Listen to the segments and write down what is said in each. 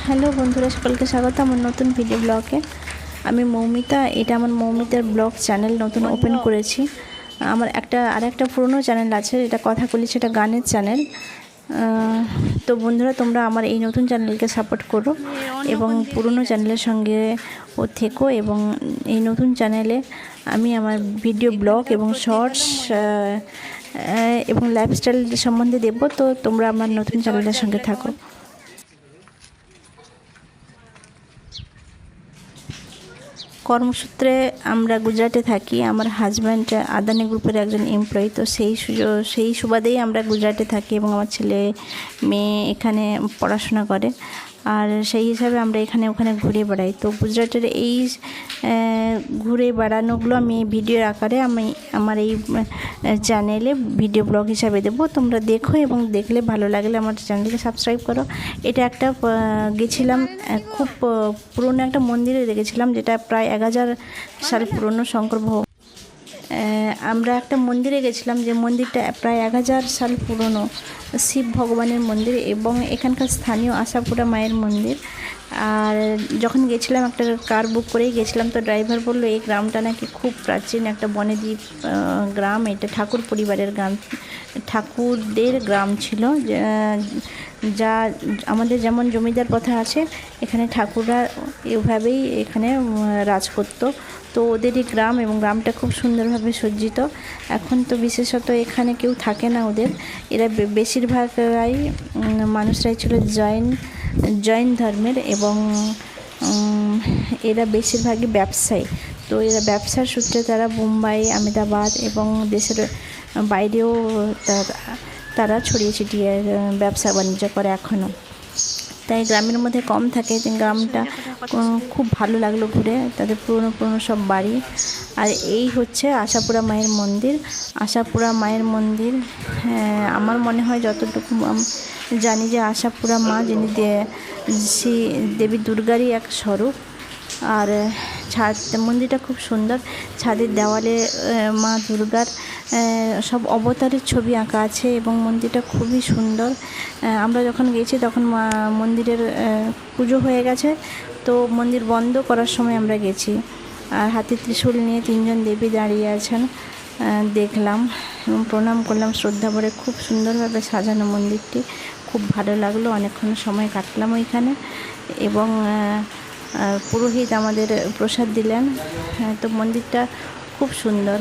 Hello বন্ধুরা, সকলকে স্বাগত আমার নতুন ভিডিও ব্লগে। আমি মৌমিতা, এটা আমার মৌমিতার ব্লগ চ্যানেল নতুন ওপেন করেছি। আমার আরেকটা পুরনো চ্যানেল আছে, এটা কথা বলি, সেটা গানের চ্যানেল। তো বন্ধুরা, তোমরা আমার এই নতুন চ্যানেলকে সাপোর্ট করো এবং পুরনো চ্যানেলের সঙ্গে থেকো। এবং এই নতুন চ্যানেলে আমি আমার ভিডিও ব্লগ এবং শর্টস এবং লাইফস্টাইল সম্বন্ধে দেবো। তো তোমরা আমার নতুন চ্যানেলের সঙ্গে থাকো। কর্মসূত্রে আমরা গুজরাটে থাকি। আমার হাজব্যান্ড আদানি গ্রুপের একজন এমপ্লয়ি, তো সেই সুবাদেই আমরা গুজরাটে থাকি এবং আমার ছেলে মেয়ে এখানে পড়াশোনা করে। আর সেই হিসাবে আমরা এখানে ওখানে ঘুরে বেড়াই। তো গুজরাটের এই ঘুরে বেড়ানোগুলো আমি ভিডিও আকারে আমি আমার এই চ্যানেলে ভিডিও ব্লগ হিসাবে দেবো। তোমরা দেখো এবং দেখলে ভালো লাগলে আমার চ্যানেলকে সাবস্ক্রাইব করো। এটা একটা গেছিলাম, খুব পুরনো একটা মন্দিরে দেখেছিলাম, যেটা প্রায় 1000 সাল পুরনো। আমরা একটা মন্দিরে গেছিলাম, যে মন্দিরটা প্রায় 1000 সাল পুরনো, শিব ভগবানের মন্দির এবং এখানকার স্থানীয় আশাপুরা মায়ের মন্দির। আর যখন গেছিলাম একটা কার বুক করেই গেছিলাম। তো ড্রাইভার বললো এই গ্রামটা নাকি খুব প্রাচীন একটা বনেদ্বীপ গ্রাম, এটা ঠাকুর পরিবারের গ্রাম, ঠাকুরদের গ্রাম ছিল। যা আমাদের যেমন জমিদার প্রথা আছে, এখানে ঠাকুররা এভাবেই এখানে রাজ করতো। তো ওদেরই গ্রাম এবং গ্রামটা খুব সুন্দরভাবে সজ্জিত। এখন তো বিশেষত এখানে কেউ থাকে না ওদের, এরা বেশিরভাগরাই মানুষরাই ছিল জৈন ধর্মের এবং এরা বেশিরভাগই ব্যবসায়ী। তো এরা ব্যবসার সূত্রে তারা মুম্বাই, আহমেদাবাদ এবং দেশের বাইরেও তারা ছড়িয়ে ছিটিয়ে ব্যবসা বাণিজ্য করে এখনও। তাই গ্রামের মধ্যে কম থাকে। গ্রামটা খুব ভালো লাগলো ঘুরে, তাদের পুরনো সব বাড়ি। আর এই হচ্ছে আশাপুরা মায়ের মন্দির। আশাপুরা মায়ের মন্দির, আমার মনে হয় যতটুকু জানি যে আশাপুরা মা, যিনি দেবী দুর্গারই এক স্বরূপ। আর মন্দিরটা খুব সুন্দর। ছাদের দেওয়ালে মা দুর্গার সব অবতারের ছবি আঁকা আছে এবং মন্দিরটা খুবই সুন্দর। আমরা যখন গেছি তখন মন্দিরের পুজো হয়ে গেছে, তো মন্দির বন্ধ করার সময় আমরা গেছি। আর হাতে ত্রিশূল নিয়ে 3 জন দেবী দাঁড়িয়ে আছেন, দেখলাম এবং প্রণাম করলাম শ্রদ্ধা ভরে। খুব সুন্দরভাবে সাজানো মন্দিরটি, খুব ভালো লাগলো। অনেকক্ষণ সময় কাটলাম ওইখানে এবং পুরোহিত আমাদের প্রসাদ দিলেন। তো মন্দিরটা খুব সুন্দর।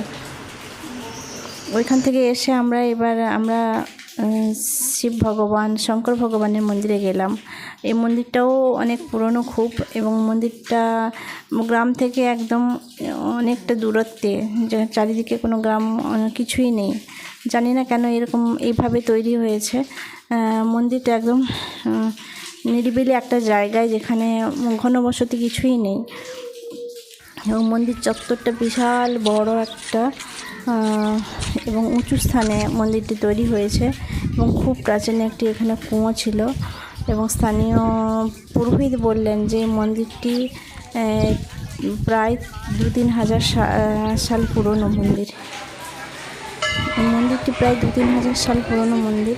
ওইখান থেকে এসে আমরা শিব ভগবান, শঙ্কর ভগবানের মন্দিরে গেলাম। এই মন্দিরটাও অনেক পুরনো খুব, এবং মন্দিরটা গ্রাম থেকে একদম অনেকটা দূরত্বে, চারিদিকে কোনো গ্রাম কিছুই নেই। জানি না কেন এরকম এইভাবে তৈরি হয়েছে। মন্দিরটা একদম নিরিবিলি একটা জায়গায়, যেখানে ঘনবসতি কিছুই নেই। এবং মন্দির চত্বরটা বিশাল বড় একটা এবং উঁচু স্থানে মন্দিরটি তৈরি হয়েছে এবং খুব প্রাচীন একটি এখানে কুয়ো ছিল। এবং স্থানীয় পুরোহিত বললেন যে মন্দিরটি প্রায় 2-3 হাজার সাল পুরনো মন্দির। মন্দিরটি প্রায় 2-3 হাজার সাল পুরনো মন্দির।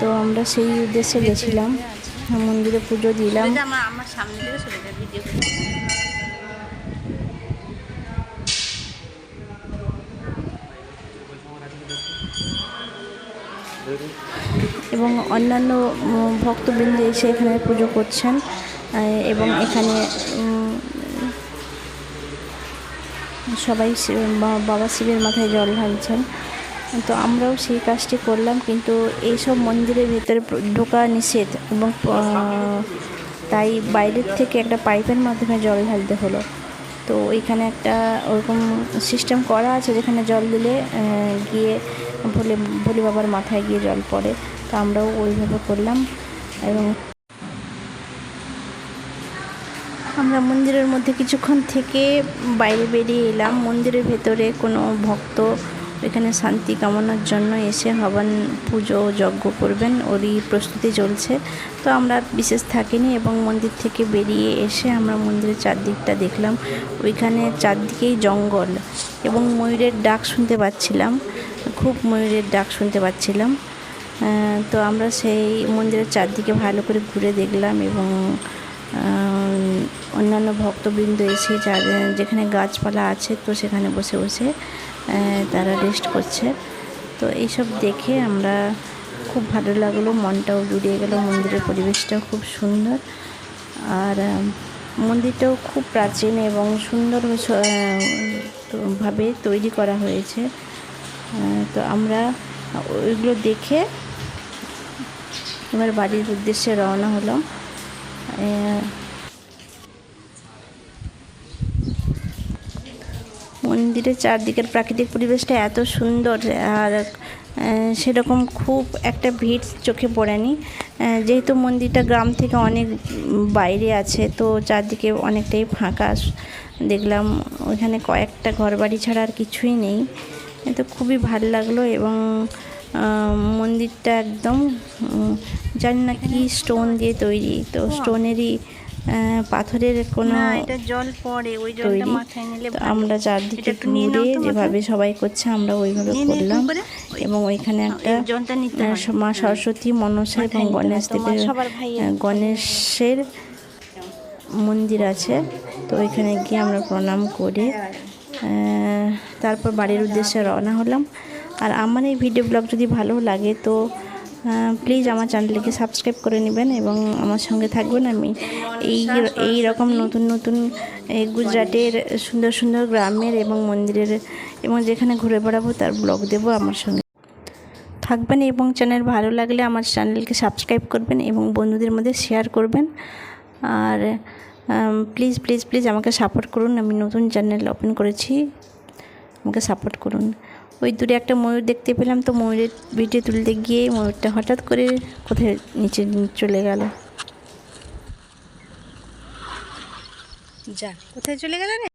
তো আমরা সেই উদ্দেশ্যে গেছিলাম, মন্দিরে পুজো দিলাম। আমার সামনে থেকে চলে যায় ভিডিও। এবং অন্যান্য ভক্তবৃন্দ এসে এখানে পুজো করছেন এবং এখানে সবাই বাবা শিবের মাথায় জল ঢালছেন। তো আমরাও সেই কাজটি করলাম, কিন্তু এইসব মন্দিরের ভিতরে ঢোকা নিষেধ এবং তাই বাইরের থেকে একটা পাইপের মাধ্যমে জল ঢালতে হলো। তো ওইখানে একটা ওরকম সিস্টেম করা আছে, যেখানে জল দিলে গিয়ে ভোলে বাবার মাথায় গিয়ে জল পড়ে। তো আমরাও ওইভাবে করলাম এবং আমরা মন্দিরের মধ্যে কিছুক্ষণ থেকে বাইরে বেরিয়ে এলাম। মন্দিরের ভেতরে কোনো ভক্ত এখানে শান্তি কামনার জন্য এসে হবন পুজো যজ্ঞ করবেন, ওরই প্রস্তুতি চলছে। তো আমরা বিশেষ থাকিনি এবং মন্দির থেকে বেরিয়ে এসে আমরা মন্দিরের চারদিকটা দেখলাম। ওইখানে চারদিকেই জঙ্গল এবং ময়ূরের ডাক শুনতে পাচ্ছিলাম, খুব ময়ূরের ডাক শুনতে পাচ্ছিলাম। তো আমরা সেই মন্দিরের চারদিকে ভালো করে ঘুরে দেখলাম এবং অন্যান্য ভক্তবৃন্দ এসে যেখানে গাছপালা আছে তো সেখানে বসে বসে তারা রেস্ট করছে। তো এইসব দেখে আমরা খুব ভালো লাগলো, মনটাও জুড়িয়ে গেল। মন্দিরের পরিবেশটাও খুব সুন্দর, আর মন্দিরটাও খুব প্রাচীন এবং সুন্দর ভাবে তৈরি করা হয়েছে। তো আমরা ওইগুলো দেখে এবার বাড়ির উদ্দেশ্যে রওনা হলাম। মন্দিরের চারদিকের প্রাকৃতিক পরিবেশটা এত সুন্দর, আর সেরকম খুব একটা ভিড় চোখে পড়েনি, যেহেতু মন্দিরটা গ্রাম থেকে অনেক বাইরে আছে তো চারদিকে অনেকটাই ফাঁকা দেখলাম। ওইখানে কয়েকটা ঘরবাড়ি ছাড়া আর কিছুই নেই। তো খুবই ভালো লাগলো। এবং মন্দিরটা একদম জানি না কি স্টোন দিয়ে তৈরি, তো স্টোনেরই পাথরের কোনো এটা জল পড়ে, ওই জলটা মাথায় নিলে আমরা চারদিকে ঘুরে যেভাবে সবাই করছে আমরা ওইভাবে করলাম। এবং ওইখানে একটা মা সরস্বতী, মনসা এবং গণেশের মন্দির আছে। তো ওইখানে গিয়ে আমরা প্রণাম করে তারপর বাড়ির উদ্দেশ্যে রওনা হলাম। আর আমার এই ভিডিও ব্লগ যদি ভালো লাগে তো প্লিজ আমার চ্যানেলটিকে সাবস্ক্রাইব করে নেবেন এবং আমার সঙ্গে থাকবেন। আমি এই রকম নতুন নতুন গুজরাটের সুন্দর সুন্দর গ্রামের এবং মন্দিরের এবং যেখানে ঘুরে বেড়াবো তার ব্লগ দেবো। আমার সঙ্গে থাকবেন এবং চ্যানেল ভালো লাগলে আমার চ্যানেলকে সাবস্ক্রাইব করবেন এবং বন্ধুদের মধ্যে শেয়ার করবেন। আর প্লিজ প্লিজ প্লিজ আমাকে সাপোর্ট করুন। আমি নতুন চ্যানেল ওপেন করেছি, আমাকে সাপোর্ট করুন। ওই দূরে একটা ময়ূর দেখতে পেলাম, তো ময়ূরের ভিডিও তুলতে গিয়ে ময়ূরটা হঠাৎ করে কোথায় নিচে চলে গেল। যা কোথায় চলে গেল রে?